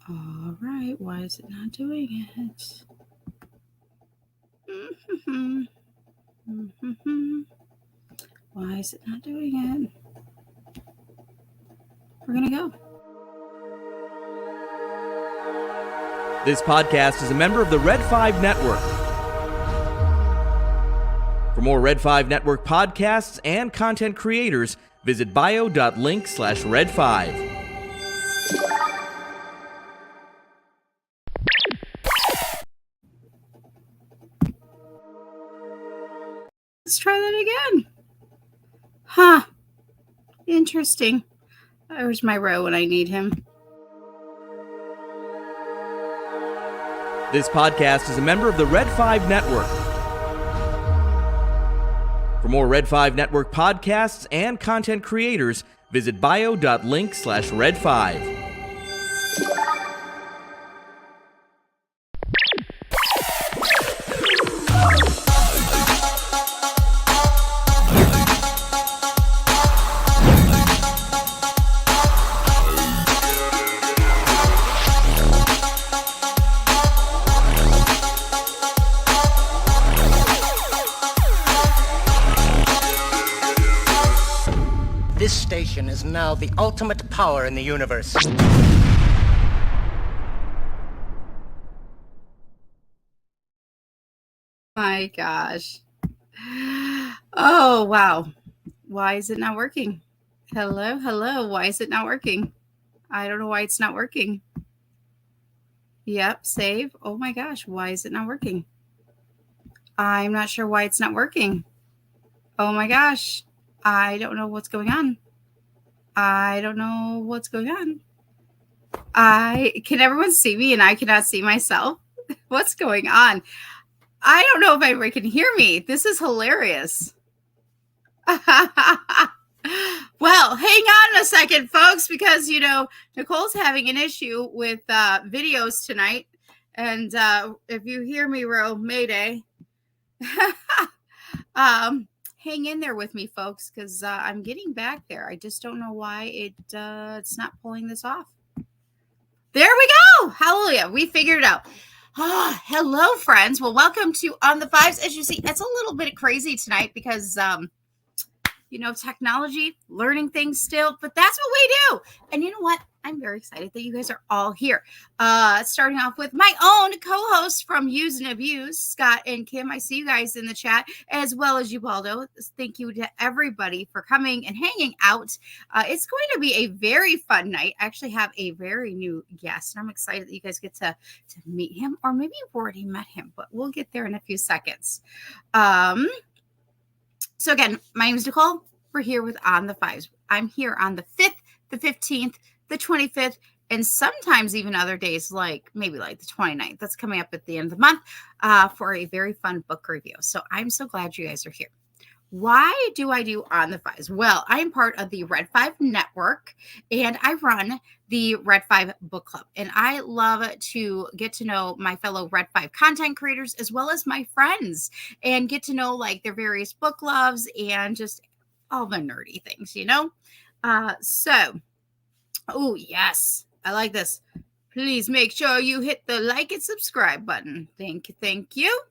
All right, why is it not doing it? Mm-hmm. Mm-hmm. Why is it not doing it? We're going to go. This podcast is a member of the Red 5 Network. For more Red 5 Network podcasts and content creators, visit bio.link/red5. Let's try that again. Huh. Interesting. Where's my row when I need him? This podcast is a member of the Red 5 Network. For more Red 5 Network podcasts and content creators, visit bio.link/red5. This station is now the ultimate power in the universe. My gosh. Oh, wow. Why is it not working? Hello, hello. Why is it not working? I don't know why it's not working. Yep, save. Oh my gosh, why is it not working? I'm not sure why it's not working. Oh my gosh. I don't know what's going on. I don't know what's going on. Can everyone see me and I cannot see myself? What's going on? I don't know if anybody can hear me. This is hilarious. Well, hang on a second, folks, because, Nicole's having an issue with videos tonight. And if you hear me, row, mayday. Hang in there with me, folks, because I'm getting back there. I just don't know why it's not pulling this off. There we go. Hallelujah. We figured it out. Hello, friends. Well, welcome to On the Fives. As you see, it's a little bit crazy tonight because, technology, learning things still, but that's what we do. And you know what? I'm very excited that you guys are all here. Starting off with my own co-hosts from Use and Abuse, Scott and Kim. I see you guys in the chat, as well as Ubaldo. Thank you to everybody for coming and hanging out. It's going to be a very fun night. I actually have a very new guest, and I'm excited that you guys get to meet him, or maybe you've already met him, but we'll get there in a few seconds. So again, my name is Nicole. We're here with On the Fives. I'm here on the 5th, the 15th, the 25th, and sometimes even other days like the 29th. That's coming up at the end of the month for a very fun book review. So I'm so glad you guys are here. Why do I do On the Fives? Well, I'm part of the Red 5 Network, and I run the Red 5 Book Club. And I love to get to know my fellow Red 5 content creators as well as my friends and get to know their various book loves and just all the nerdy things, Oh, yes. I like this. Please make sure you hit the like and subscribe button. Thank you.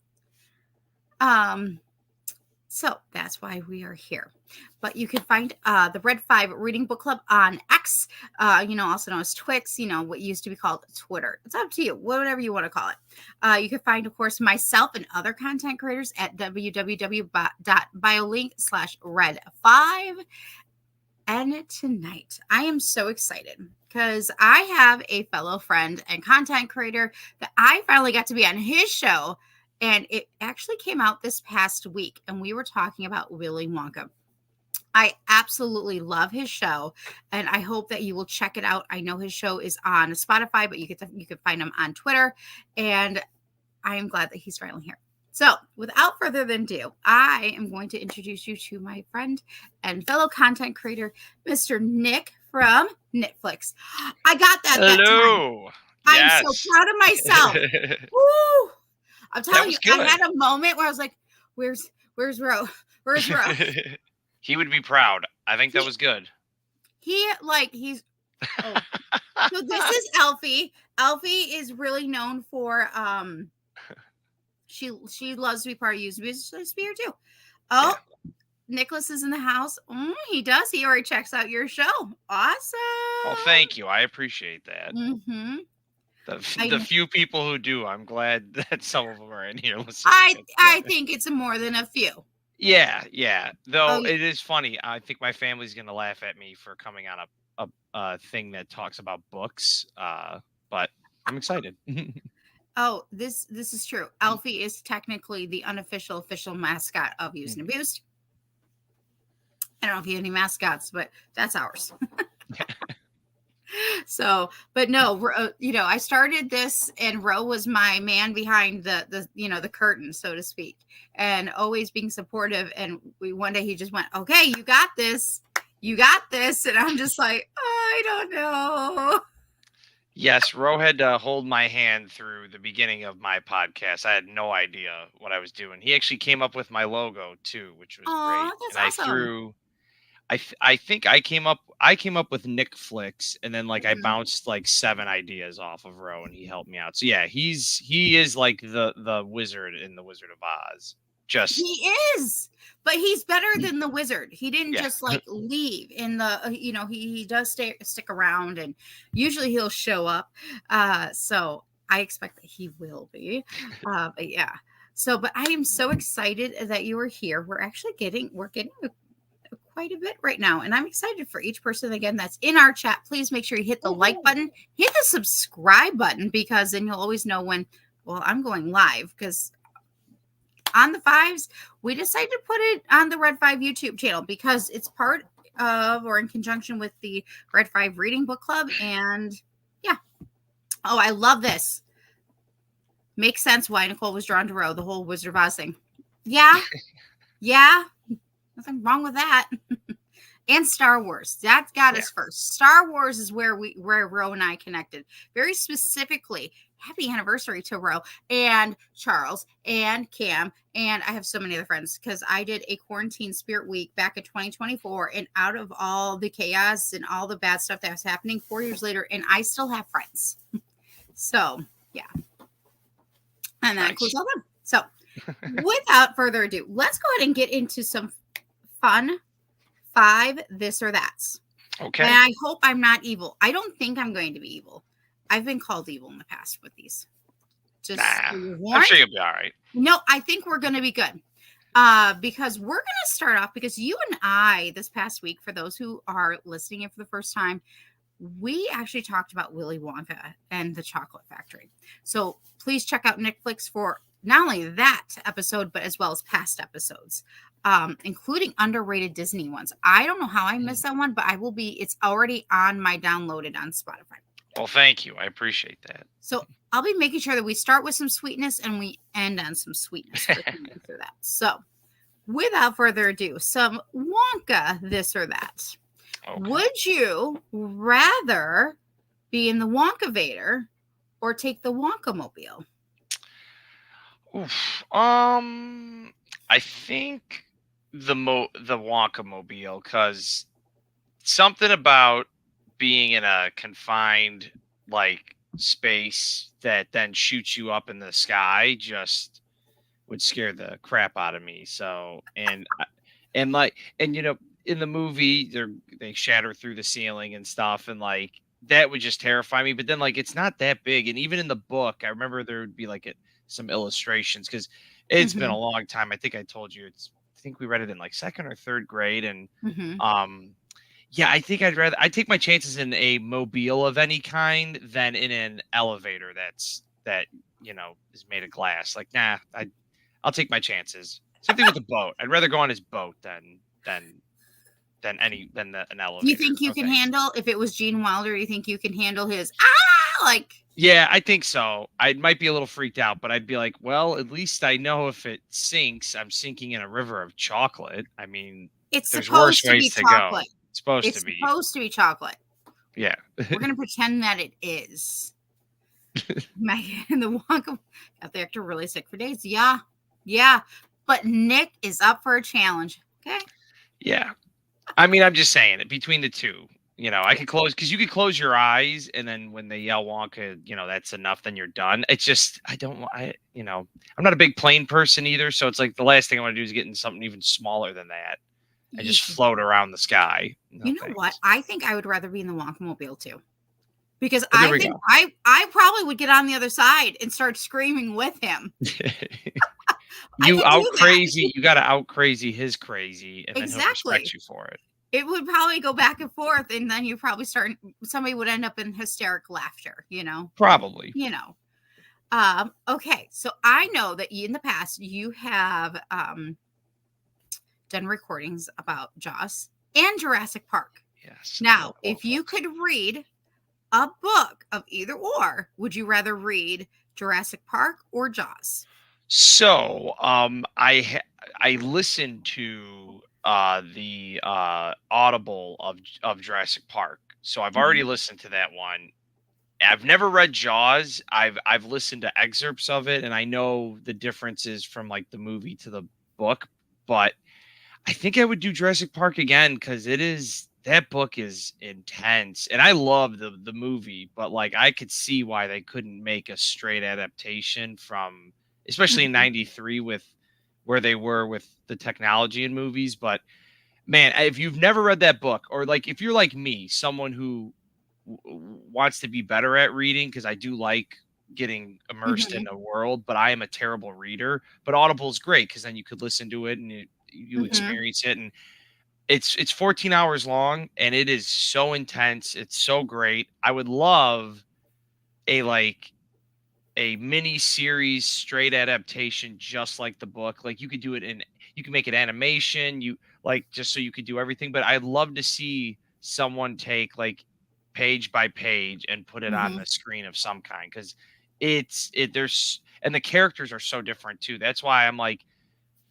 So that's why we are here. But you can find the Red 5 Reading Book Club on X, also known as Twix, what used to be called Twitter. It's up to you, whatever you want to call it. You can find, of course, myself and other content creators at www.biolink/red5. And tonight, I am so excited because I have a fellow friend and content creator that I finally got to be on his show. And it actually came out this past week. And we were talking about Willy Wonka. I absolutely love his show. And I hope that you will check it out. I know his show is on Spotify, but you can find him on Twitter. And I am glad that he's finally here. So without further ado, I am going to introduce you to my friend and fellow content creator, Mr. Nick from Flix. I got that. Hello. That time. I'm so proud of myself. Woo! I'm telling you, good. I had a moment where I was like, where's Ro? Where's Ro? He would be proud. I think that was good. He's So this is Elfie. Elfie is really known for she loves to be part of Used Music. She loves to be here too. Oh, yeah. Nicholas is in the house. He does. He already checks out your show. Awesome. Well, thank you. I appreciate that. Mm-hmm. The few people who do, I'm glad that some of them are in here listening. I think it's more than a few. Yeah. Though it is funny. I think my family's gonna laugh at me for coming on a thing that talks about books. But I'm excited. Oh, this is true. Alfie is technically the official mascot of Used and Abused. I don't know if you have any mascots, but that's ours. So, but no, I started this, and Ro was my man behind the curtain, so to speak, and always being supportive. And one day he just went, "Okay, you got this," and I'm just like, I don't know. Yes, Ro had to hold my hand through the beginning of my podcast. I had no idea what I was doing. He actually came up with my logo too, which was great. That's awesome. I think I came up with Nick Flix, and then I bounced 7 ideas off of Ro, and he helped me out. So yeah, he is like the wizard in the Wizard of Oz. He is, but he's better than the wizard. He didn't just leave in the he does stick around, and usually he'll show up. So I expect that he will be. But yeah. So, but I am so excited that you are here. We're getting quite a bit right now, and I'm excited for each person again that's in our chat. Please make sure you hit the like button, hit the subscribe button, because then you'll always know when I'm going live. Because on the 5s, we decided to put it on the Red 5 YouTube channel because it's part of or in conjunction with the Red 5 Reading Book Club. And yeah. Oh, I love this. Makes sense why Nicole was drawn to Ro, the whole Wizard of Oz thing. Yeah. Nothing wrong with that. And Star Wars. That got us first. Star Wars is where Ro and I connected. Very specifically, happy anniversary to Ro and Charles and Cam. And I have so many other friends because I did a quarantine spirit week back in 2024. And out of all the chaos and all the bad stuff that was happening 4 years later, and I still have friends. So, yeah. And that includes all them. So, without further ado, let's go ahead and get into some fun 5 this or that's. Okay. And I hope I'm not evil. I don't think I'm going to be evil. I've been called evil in the past with these. I'm sure you'll be all right. No, I think we're going to be good. Because we're going to start off, because you and I this past week, for those who are listening in for the first time, we actually talked about Willy Wonka and the Chocolate Factory. So please check out Netflix for not only that episode, but as well as past episodes. Including underrated Disney ones. I don't know how I missed that one, but it's already on my downloaded on Spotify. Well, thank you. I appreciate that. So I'll be making sure that we start with some sweetness and we end on some sweetness for that. So without further ado, some Wonka this or that. Okay. Would you rather be in the Wonkavator or take the Wonkamobile? Oof. I think the Wonkamobile, because something about being in a confined space that then shoots you up in the sky just would scare the crap out of me. So in the movie they shatter through the ceiling and stuff, and that would just terrify me. But then it's not that big, and even in the book, I remember there would be some illustrations because it's been a long time. I think I told you I think we read it in 2nd or 3rd grade, and I think I'd take my chances in a mobile of any kind than in an elevator that is made of glass. I'll take my chances. Same thing with the boat. I'd rather go on his boat than an elevator. Do you think you can handle, if it was Gene Wilder, you think you can handle his Yeah, I think so. I might be a little freaked out, but I'd be like, well, at least I know if it sinks, I'm sinking in a river of chocolate. I mean, there's worse ways to go. It's supposed to be chocolate. Yeah. We're going to pretend that it is. Megan, the Wonka got the actor really sick for days. Yeah. But Nick is up for a challenge. Okay. Yeah. I mean, I'm just saying it between the two. You know, I could close because you could close your eyes, and then when they yell Wonka, you know, that's enough. Then you're done. It's just I don't. You know, I'm not a big plane person either, so it's like the last thing I want to do is get in something even smaller than that and just float around the sky. No You know what? thanks. I think I would rather be in the Wonkamobile too. Because Well, there I we think go. I probably would get on the other side and start screaming with him. I You can do out that. crazy. You got to out crazy his crazy, and then he'll respect Exactly. you for it. It would probably go back and forth, and then you probably somebody would end up in hysteric laughter, Probably. Okay, so I know that in the past you have done recordings about Jaws and Jurassic Park. Yes. Now, Both if you books. could read a book of either or, would you rather read Jurassic Park or Jaws? So, I listened to the Audible of Jurassic Park. So I've already Mhm. listened to that one. I've never read Jaws. I've listened to excerpts of it, and I know the differences from like the movie to the book. But I think I would do Jurassic Park again because that book is intense, and I love the movie. But like I could see why they couldn't make a straight adaptation from, especially in Mhm. '93 with where they were with the technology in movies. But man, if you've never read that book, or like if you're like me, someone who wants to be better at reading, because I do like getting immersed in Mhm. a world, but I am a terrible reader. But Audible is great because then you could listen to it and you Mhm. experience it, and it's 14 hours long, and it is so intense. It's so great. I would love a a mini series straight adaptation just like the book. Like you could do it in you can make it animation, you like just so you could do everything, but I'd love to see someone take like page by page and put it on Mhm. the screen of some kind cuz there's and the characters are so different too. That's why I'm like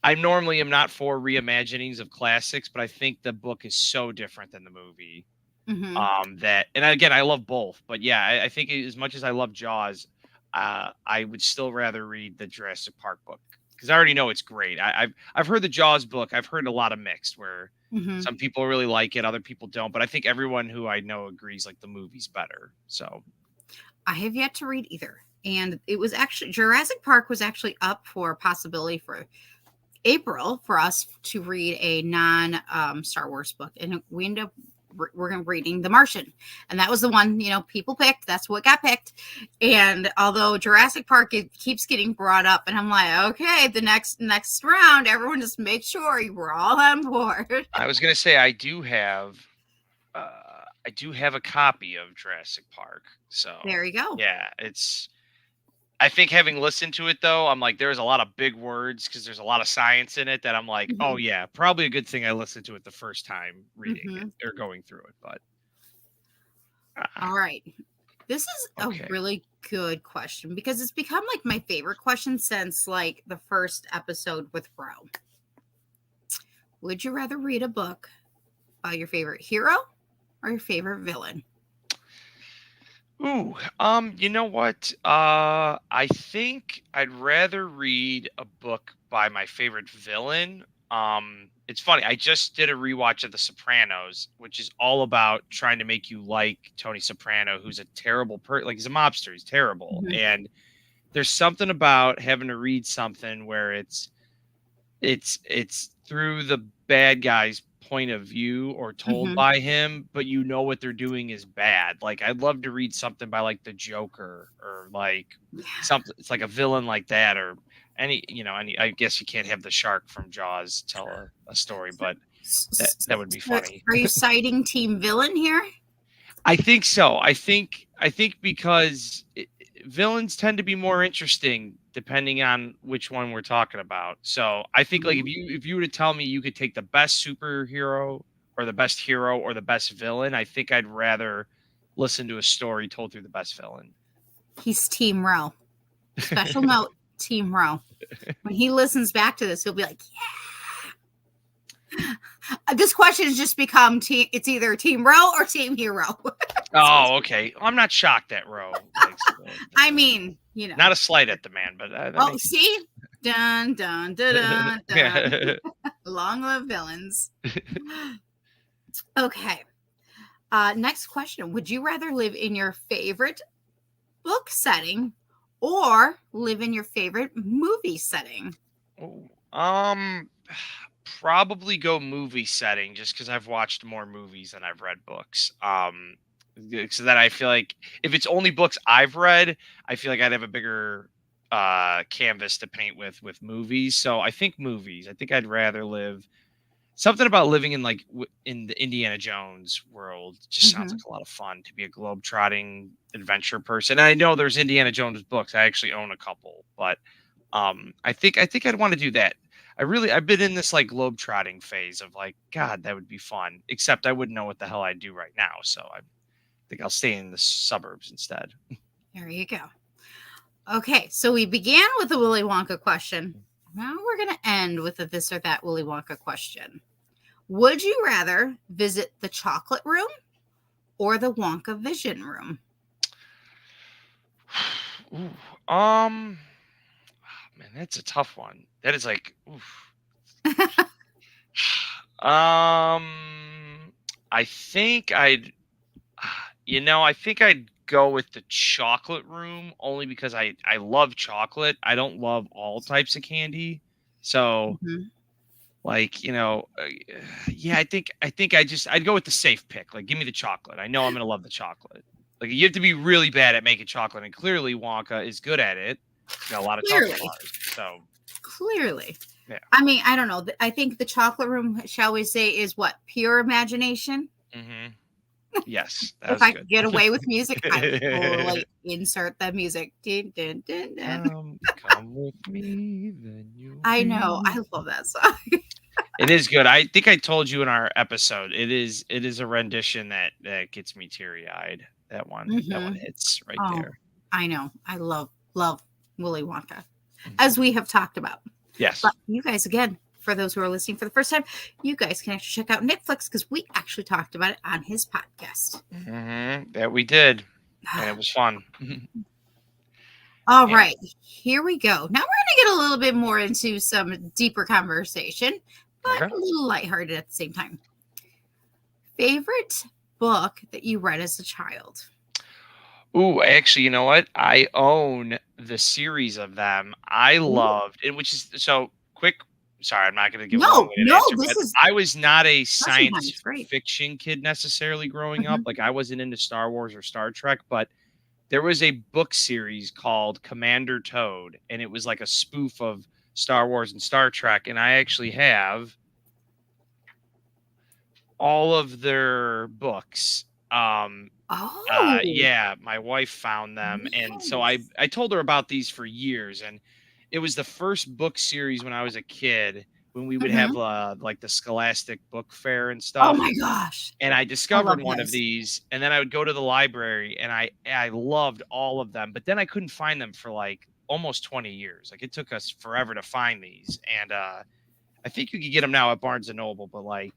I normally am not for reimaginings of classics, but I think the book is so different than the movie. Mhm. That and again, I love both, but yeah, I think as much as I love Jaws, I would still rather read the Jurassic Park book because I already know it's great. I've heard the Jaws book. I've heard a lot of mixed where Mhm. some people really like it, other people don't. But I think everyone who I know agrees like the movie's better. So I have yet to read either. And it was actually Jurassic Park was actually up for a possibility for April for us to read a non Star Wars book, and we ended up we're reading The Martian, and that was the one people picked. That's what got picked. And although Jurassic Park it keeps getting brought up, and I'm like, okay, the next round, everyone just make sure we're all on board. I was gonna say I do have a copy of Jurassic Park. So There you go. yeah, it's I think having listened to it though, I'm like, there's a lot of big words because there's a lot of science in it that I'm like, oh Hmm. yeah, probably a good thing I listened to it the first time reading it Hmm. or going through it. But All right. This is a okay, really good question because it's become like my favorite question since like the first episode with Bro. Would you rather read a book about your favorite hero or your favorite villain? ooh, you know what? I think I'd rather read a book by my favorite villain. It's funny. I just did a rewatch of The Sopranos, which is all about trying to make you like Tony Soprano, who's a terrible like he's a mobster. He's terrible, Mhm. and there's something about having to read something where it's through the bad guy's point of view or told Mhm. by him, but you know what they're doing is bad. Like I'd love to read something by like the Joker or like Yeah. something it's like a villain like that or any I guess you can't have the shark from Jaws tell a story, but that would be So funny. are you citing team villain here? I think so. I think because villains tend to be more interesting depending on which one we're talking about. So I think like Mhm. if you were to tell me you could take the best superhero or the best hero or the best villain, I think I'd rather listen to a story told through the best villain. He's team Row. Special note, team Row. When he listens back to this, he'll be like, "Yeah." This question has just become team. It's either team Row or team Hero. So Oh, okay. I'm not shocked that Roe likes the I villain. mean, Not a slight at the man, but that Oh, makes sense. see, dun dun dun dun dun. Long live villains. Okay. Next question. Would you rather live in your favorite book setting or live in your favorite movie setting? Oh, probably go movie setting just because I've watched more movies than I've read books. So that I feel like if it's only books I've read, I feel like I'd have a bigger canvas to paint with movies. So I think movies. I think I'd rather live something about living in like in the Indiana Jones world just sounds Mhm. like a lot of fun to be a globe-trotting adventure person. And I know there's Indiana Jones books. I actually own a couple, but I think I'd want to do that. I've been in this like globe-trotting phase of like, God, that would be fun. Except I wouldn't know what the hell I'd do right now. So I think I'll stay in the suburbs instead. There you go. Okay, so we began with the Willy Wonka question. Now we're going to end with a this or that Willy Wonka question. Would you rather visit the chocolate room or the Wonka vision room? Ooh, man, that's a tough one. That is like, oof. I think I'd go with the chocolate room only because I love chocolate. I don't love all types of candy. So Mhm. like, yeah, I'd go with the safe pick. Like give me the chocolate. I know I'm going to love the chocolate. Like you have to be really bad at making chocolate and clearly Wonka is good at it. He's got a lot of chocolate Clearly. bars. So, Clearly. yeah. I mean, I don't know. I think the chocolate room, shall we say, is what? Pure imagination? Mhm. Yes, that If was I good. could get away with music, I would totally insert the music. Dun, dun, dun, dun. Come with me, then you'll I know. be. I love that song. It is good. I think I told you in our episode. It is a rendition that gets me teary eyed. That one Mhm. hits right Oh, there. I know. I love Willy Wonka, Mhm. as we have talked about. Yes. But you guys, again, for those who are listening for the first time, you guys can actually check out Netflix because we actually talked about it on his podcast. That we did, and it was fun. All Yeah. right, here we go. Now we're going to get a little bit more into some deeper conversation, but Okay. a little lighthearted at the same time. Favorite book that you read as a child? Ooh, actually, you know what? I own the series of them. I Ooh. loved it, which is so quick. Sorry, I'm not going to give a No, long-winded no, answer, this but is I was not a question time. It's science great. fiction kid necessarily growing up. Mhm. Like I wasn't into Star Wars or Star Trek, but there was a book series called Commander Toad, and it was like a spoof of Star Wars and Star Trek. And I actually have all of their books. Oh, Yeah, my wife found them, and so I nice. I told her about these for years, and it was the first book series when I was a kid when we would have Mhm. like the Scholastic Book Fair and Oh stuff. my gosh, And I I love discovered one of those. these, and then I would go to the library, and I loved all of them, but then I couldn't find them for like almost 20 years. Like it took us forever to find these, and I think you could get them now at Barnes and Noble, but like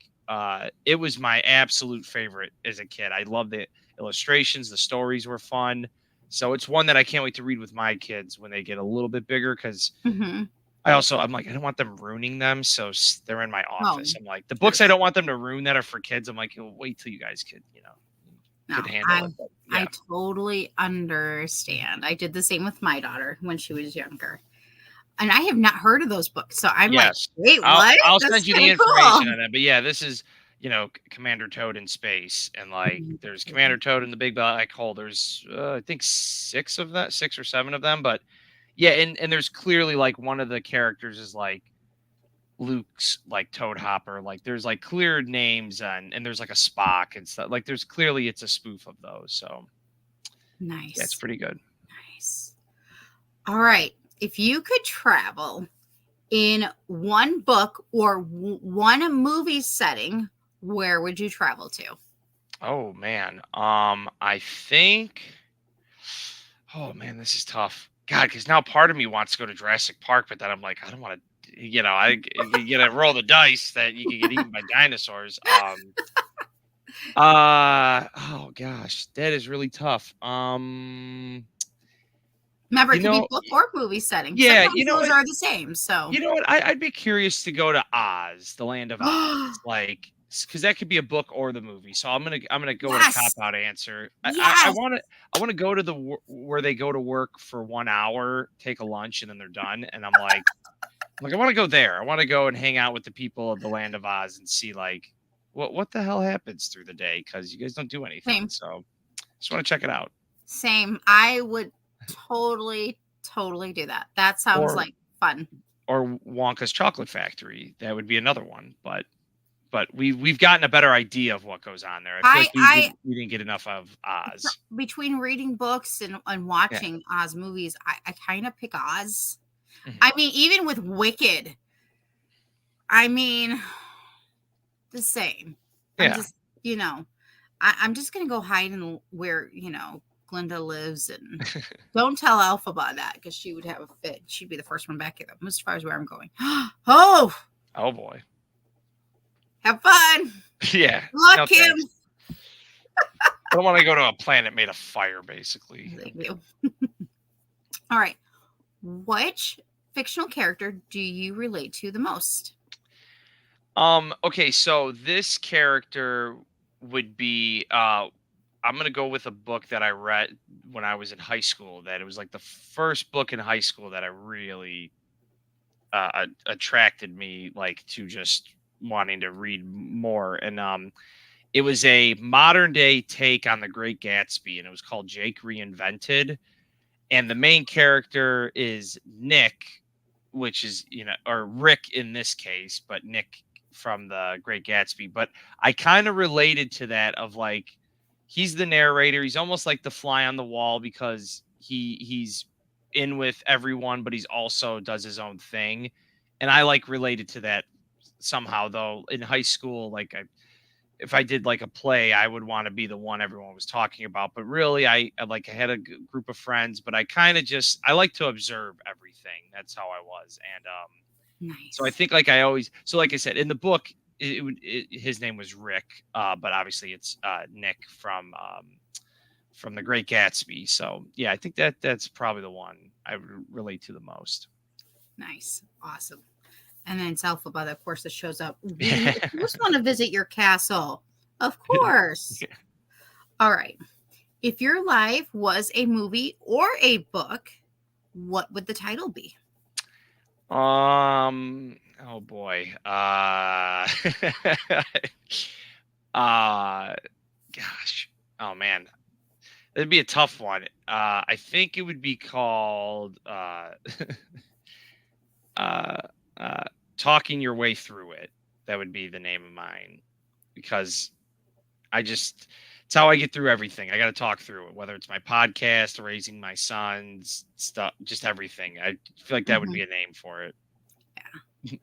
it was my absolute favorite as a kid. I loved the illustrations, the stories were fun. So it's one that I can't wait to read with my kids when they get a little bit bigger because Mhm. I'm like I don't want them ruining them, so they're in my Oh, office. I'm like the sure, books I sure. don't want them to ruin that are for kids. I'm like, "Oh, wait till you guys could No, handle it." But I yeah. totally understand. I did the same with my daughter when she was younger. And I have not heard of those books. So I'm like, Yes. wait, I'll what? I'll That's send you the kind of cool. information on that. But yeah, this is, Commander Toad in space. And like there's Commander Toad in the big black hole. There's I think 6 or 7 of them. But yeah, and there's clearly like one of the characters is like Luke's like Toad Hopper. Like there's like clear names and there's like a Spock and stuff. Like there's clearly it's a spoof of those. So yeah, it's Nice. pretty good. Nice. All right. If you could travel in one book or one movie setting, where would you travel to? Oh man. I think Oh man, this is tough. God, because now part of me wants to go to Jurassic Park, but then I'm like, I don't want to. You gotta roll the dice that you could get eaten by dinosaurs. Oh gosh, that is really tough. Remember, You it could be know, book or movie setting. yeah, Sometimes those are the same. So, you know what? I'd be curious to go to Oz, the land of Oz, like because that could be a book or the movie. So I'm gonna go with a cop Yes. out answer. I Yes. want to go to where they go to work for 1 hour, take a lunch, and then they're done. And I'm like I want to go there. I want to go and hang out with the people of the Land of Oz and see like what the hell happens through the day, because you guys don't do anything. Same. So just want to check it out. Same. I would totally do that. That sounds Or- like fun. Or Wonka's Chocolate Factory. That would be another one. But we've gotten a better idea of what goes on there. I feel like we didn't get enough of Oz. Between reading books and watching Oz movies, I kind of pick Oz. Mhm. I mean, even with Wicked, I mean, the same. I'm Yeah. just, I'm just going to go hide in where, Glinda lives, and don't tell Alphaba that, because she would have a fit. She'd be the first one back as far as where I'm going. Oh Boy. have fun. Yeah. Luck, No Kim. thanks. I don't want to go to a planet made of fire, basically. Thank you. All right. Which fictional character do you relate to the most? Okay, so this character would be I'm gonna go with a book that I read when I was in high school. That it was like the first book in high school that I really attracted me, like, to just wanting to read more. And it was a modern day take on The Great Gatsby, and it was called Jake Reinvented. And the main character is Nick, which is, or Rick in this case, but Nick from The Great Gatsby. But I kind of related to that of like, he's the narrator. He's almost like the fly on the wall, because he's in with everyone, but he's also does his own thing. And I like related to that somehow, though. In high school, like if I did like a play, I would want to be the one everyone was talking about. But really, I had a group of friends, but I kind of I like to observe everything. That's how I was. And Nice. so I think like like I said, in the book, his name was Rick, but obviously it's Nick from The Great Gatsby. So yeah, I think that's probably the one I would relate to the most. Nice. Awesome. And then Alphaba, of course, that shows up. We just want to visit your castle. Of course. Yeah. All right. If your life was a movie or a book, what would the title be? Oh boy. Gosh. Oh man. It'd be a tough one. I think it would be called Talking Your Way Through It. That would be the name of mine, because it's how I get through everything. I got to talk through it, whether it's my podcast, raising my sons, stuff, just everything. I feel like that would be a name for it. Yeah.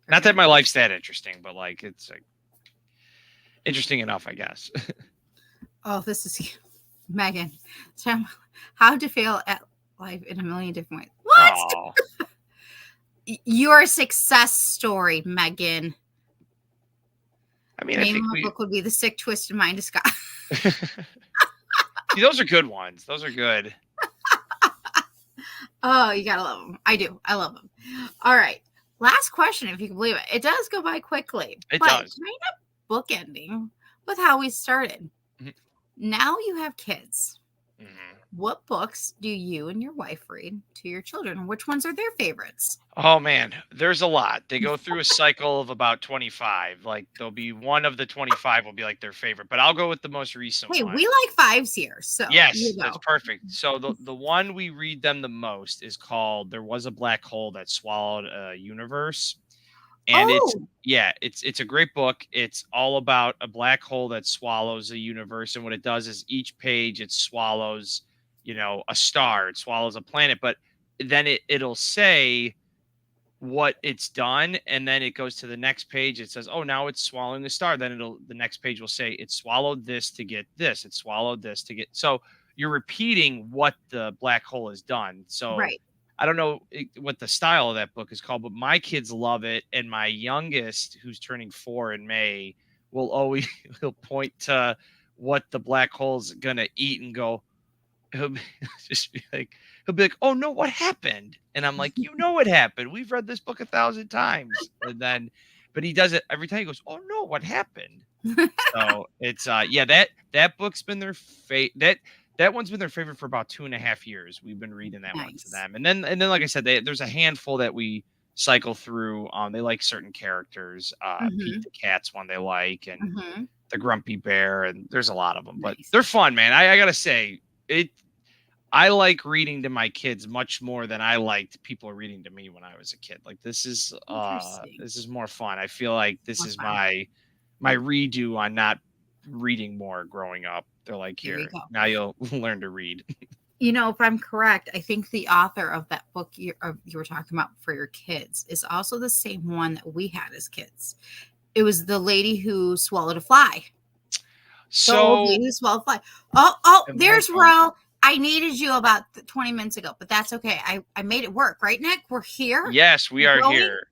Not that my life's that interesting, but like it's like interesting enough, I guess. Oh, this is Megan. So, how to fail at life in a million different ways. What? Oh, Your success story, Megan. I mean, Name I of think the book would be The Sick, Twisted Mind of Scott. See, those are good ones. Those are good. Oh, you gotta love them. I do. I love them. All right. Last question, if you can believe it. It does go by quickly. It but does. Kind of bookending with how we started. Mhm. Now you have kids. Mhm. What books do you and your wife read to your children? Which ones are their favorites? Oh man, there's a lot. They go through a cycle of about 25. Like there'll be one of the 25 will be like their favorite, but I'll go with the most recent Hey, one. we like fives here. So Yes, you know. that's perfect. So the one we read them the most is called There Was a Black Hole That Swallowed a Universe. And it's a great book. It's all about a black hole that swallows a universe, and what it does is each page it swallows, a star, it swallows a planet, but then it'll say what it's done, and then it goes to the next page. It says, oh, now it's swallowing the star. Then the next page will say it swallowed this to get this, it swallowed this to get. So you're repeating what the black hole has done. So right. I don't know what the style of that book is called, but my kids love it. And my youngest, who's turning 4 in May, he'll point to what the black hole's gonna eat and go. He'll be like, oh no, what happened? And I'm like, what happened? We've read this book 1,000 times. And then but he does it every time. He goes, "Oh no, what happened?" So it's that book's been their that one's been their favorite for about 2.5 years. We've been reading that one to Nice. them, and then like I said, there's a handful that we cycle through. They like certain characters. Pete Mhm. the Cat's one they like, and Mhm. the Grumpy Bear, and there's a lot of them, but Nice. they're fun, man. I gotta say it. I like reading to my kids much more than I liked people reading to me when I was a kid. Like Interesting. this is more fun. I feel like this More is fun. my redo on not reading more growing up. They're like, There you here, go. now you'll learn to read. If I'm correct, I think the author of that book you were talking about for your kids is also the same one that we had as kids. It was the lady who swallowed a fly. The old So lady who swallowed a fly. Oh, it might there's be. Ro. I needed you about 20 minutes ago, but that's okay. I made it work, right, Nick? We're here. Yes, we are Going. here.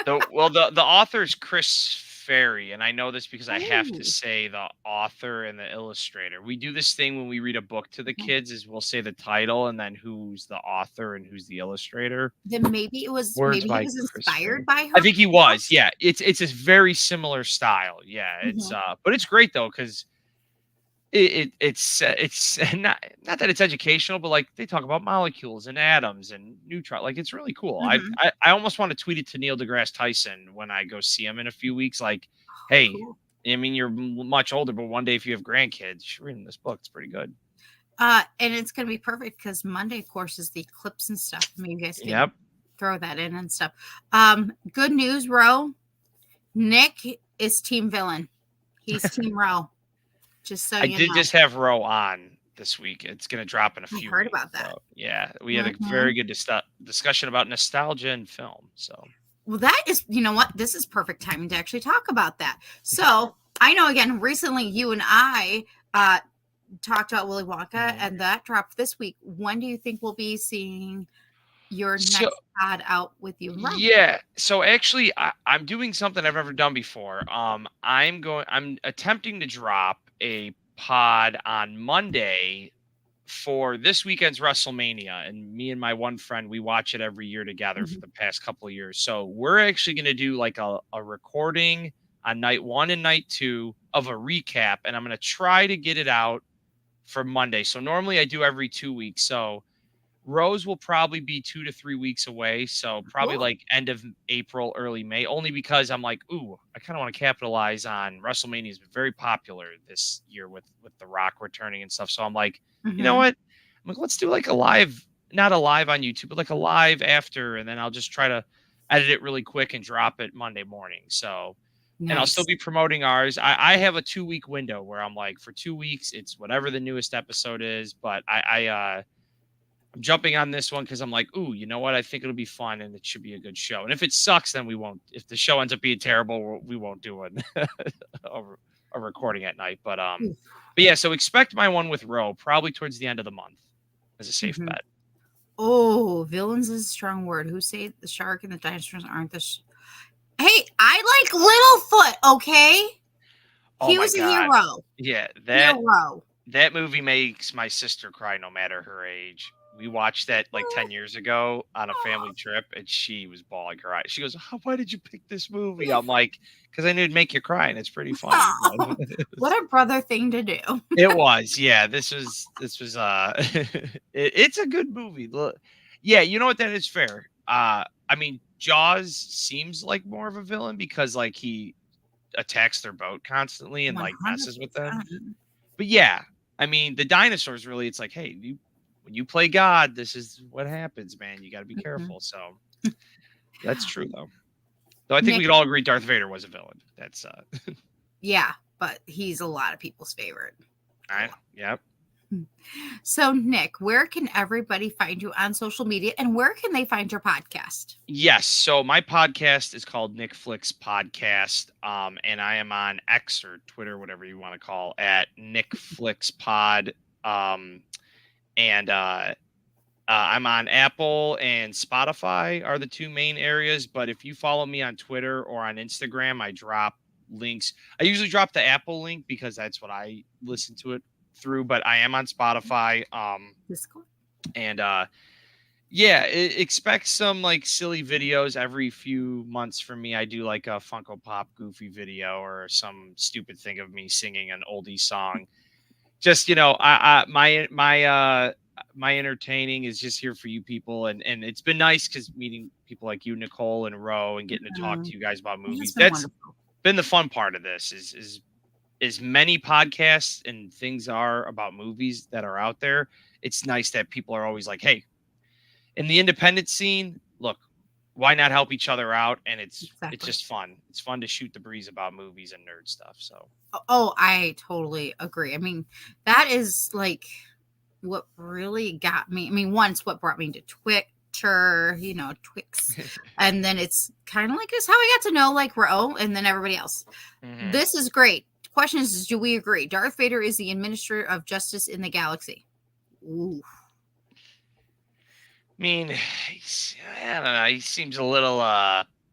The author's Chris Ferry, and I know this because I have to Ooh. say the author and the illustrator. We do this thing when we read a book to the kids is we'll say the title and then who's the author and who's the illustrator. Then Words maybe he by was Chris Ferry. inspired by I her think he book. was. Yeah, it's a very similar style. Yeah, it's Mhm. but it's great though because it's not that it's educational, but like they talk about molecules and atoms and neutrons. Like it's really cool. Mhm. I almost want to tweet it to Neil deGrasse Tyson when I go see him in a few weeks. Like, hey, Cool. I mean you're much older, but one day if you have grandkids, you should read this book. It's pretty good. And it's gonna be perfect because Monday, of course, is the eclipse and stuff. Maybe you guys can Yep. throw that in and stuff. Good news, Ro. Nick is team villain. He's team Ro. Just so I you did know. just have Roe on this week. It's going to drop in a I few heard weeks. about that. So, yeah, we had a Mhm. very good discussion about nostalgia and film. So, Well, that is, you know what? This is perfect timing to actually talk about that. So I know again, recently you and I talked about Willy Wonka, Mhm. and that dropped this week. When do you think we'll be seeing your so next pod out with you and Ro? yeah. So actually, I'm doing something I've never done before. I'm attempting to drop a pod on Monday for this weekend's WrestleMania, and me and my one friend we watch it every year together for Mhm. the past couple of years. So we're actually going to do like a recording on night 1 and night 2 of a recap, and I'm going to try to get it out for Monday. So normally I do every 2 weeks. So Rose will probably be 2 to 3 weeks away. So probably Cool. like end of April, early May, only because I'm like, ooh, I kind of want to capitalize on WrestleMania has been very popular this year with The Rock returning and stuff. So I'm like, you know Mhm. what? I'm like, let's do like a live, not a live on YouTube, but like a live after, and then I'll just try to edit it really quick and drop it Monday morning. So and I'll still Nice. be promoting ours. I have a 2 week window where I'm like, for 2 weeks, it's whatever the newest episode is. But I'm jumping on this one because I'm like, ooh, you know what? I think it'll be fun and it should be a good show. And if it sucks, then we won't. If the show ends up being terrible, we won't do it a recording at night. Oof. But yeah, so expect my one with Ro probably towards the end of the month as a safe Mhm. bet. Oh, villains is a strong word. Who say the shark and the dinosaurs aren't Hey, I like Littlefoot, okay? Oh He my was a god, hero. yeah, Hero. that movie makes my sister cry no matter her age. We watched that like 10 years ago on a family trip, and she was bawling her eyes. She goes, why did you pick this movie? I'm like, because I knew it'd make you cry, and it's pretty funny. But What a brother thing to do. it was, yeah. This was it's a good movie. Yeah, you know what? That is fair. I mean, Jaws seems like more of a villain because like he attacks their boat constantly and like messes with them. 100%. But yeah, I mean, the dinosaurs really, it's like, hey, when you play God, this is what happens, man. You got to be Mhm. careful. So that's true, though. Though I think we Nick, could all agree Darth Vader was a villain. That's yeah, but he's a lot of people's favorite. A I lot. yeah. So, Nick, where can everybody find you on social media and where can they find your podcast? Yes. So my podcast is called Nick Flix Podcast. And I am on X or Twitter, whatever you want to call at Nick Flix Pod. And I'm on Apple and Spotify are the two main areas. But if you follow me on Twitter or on Instagram, I drop links. I usually drop the Apple link because that's what I listen to it through. But I am on Spotify. Discord. And Yeah, expect some like silly videos every few months from me. I do like a Funko Pop goofy video or some stupid thing of me singing an oldie song. Just my entertaining is just here for you people, and it's been nice because meeting people like you, Nicole and Ro, and getting to talk to you guys about It has movies. been That's wonderful. been the fun part of this. Is as many podcasts and things are about movies that are out there. It's nice that people are always like, hey, in the independent scene, look, why not help each other out? And it's Exactly. just fun. It's fun to shoot the breeze about movies and nerd stuff. So Oh, I totally agree. I mean, that is like what really got me. I mean, once what brought me to Twitter, Twix. And then it's kind of like this how I got to know like Ro and then everybody else. Mhm. This is great. Question is, do we agree? Darth Vader is the administrator of justice in the galaxy. Ooh. I mean, I don't know. He seems a little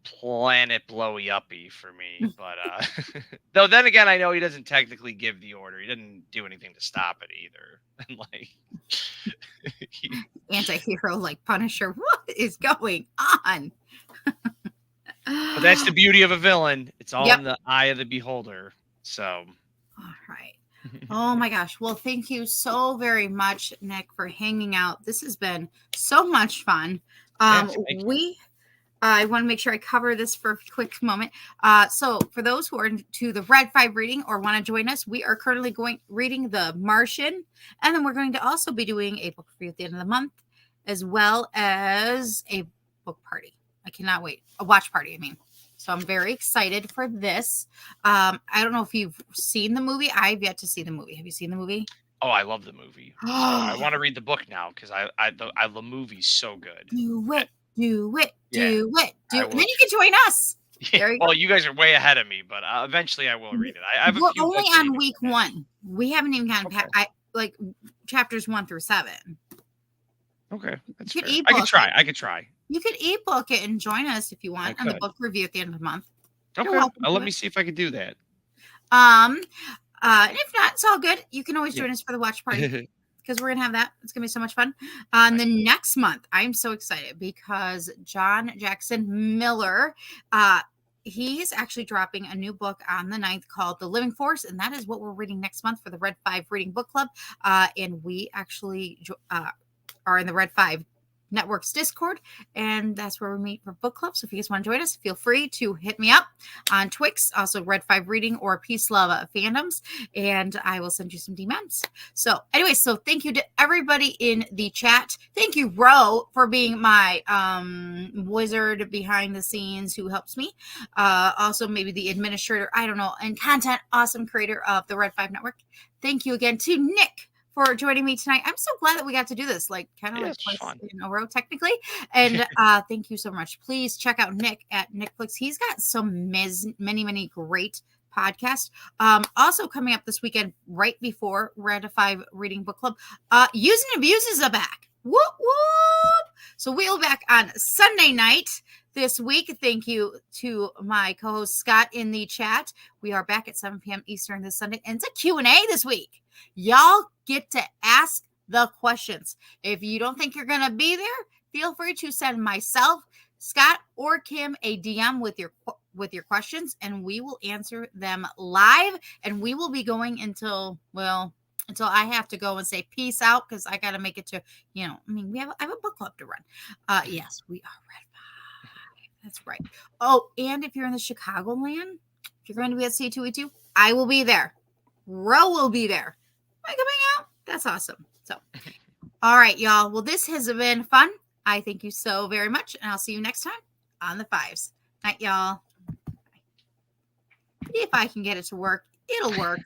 planet blowy uppy for me, but though then again, I know he doesn't technically give the order. He didn't do anything to stop it either. And like, Anti-hero like Punisher. What is going on? but that's the beauty of a villain. It's all Yep. in the eye of the beholder. So, All right. Oh my gosh. Well, thank you so very much, Nick, for hanging out. This has been so much fun. Yes, thank you. I want to make sure I cover this for a quick moment. So for those who are into the Red 5 reading or want to join us, we are currently reading The Martian. And then we're going to also be doing a book review at the end of the month, as well as a book party. I cannot wait. A watch party, I mean. So I'm very excited for this. I don't know if you've seen the movie. I've yet to see the movie. Have you seen the movie? Oh, I love the movie. So I want to read the book now because the movie's so good. Do it, do it, Yeah, do it, do I it. And then will you can join us. There you well, go. you guys are way ahead of me, but eventually I will read it. I have a We're few only books I need on to week finish. 1. We haven't even gotten Okay. like chapters 1 through 7. Okay, that's You could fair. I could ebook try. it. I could try. You could ebook it and join us if you I want on the could. book review at the end of the month. You're Okay, welcome to let it. me see if I could do that. And if not, it's all good. You can always Yeah. join us for the watch party because we're gonna have that. It's gonna be so much fun. The next month, I'm so excited because John Jackson Miller, he's actually dropping a new book on the 9th called The Living Force, and that is what we're reading next month for the Red 5 Reading Book Club. And we actually are in the Red 5 Network's Discord, and that's where we meet for book club. So if you guys want to join us, feel free to hit me up on Twix, also Red 5 Reading or Peace Love Fandoms, and I will send you some DMs. So anyway, so thank you to everybody in the chat. Thank you, Ro, for being my wizard behind the scenes who helps me. Also maybe the administrator, I don't know, and content awesome creator of the Red 5 Network. Thank you again to Nick for joining me tonight. I'm so glad that we got to do this, like kind of like it's twice fun. in a row, technically. And thank you so much. Please check out Nick at Nick Flix. He's got some many great podcasts. Also coming up this weekend, right before Red 5 Reading Book Club, Use and Abuses are back. Whoop whoop! So we'll be back on Sunday night this week. Thank you to my co-host Scott in the chat. We are back at 7 p.m. Eastern this Sunday, and it's a Q&A this week. Y'all get to ask the questions. If you don't think you're going to be there, feel free to send myself, Scott, or Kim a DM with your questions, and we will answer them live. And we will be going until I have to go and say peace out because I got to make it to, I have a book club to run. Yes, we are Red 5. That's right. Oh, and if you're in the Chicagoland, if you're going to be at C2E2, I will be there. Ro will be there. Am I coming out? That's awesome. So, all right, y'all. Well, this has been fun. I thank you so very much, and I'll see you next time on the 5s. Night, y'all. If I can get it to work, it'll work.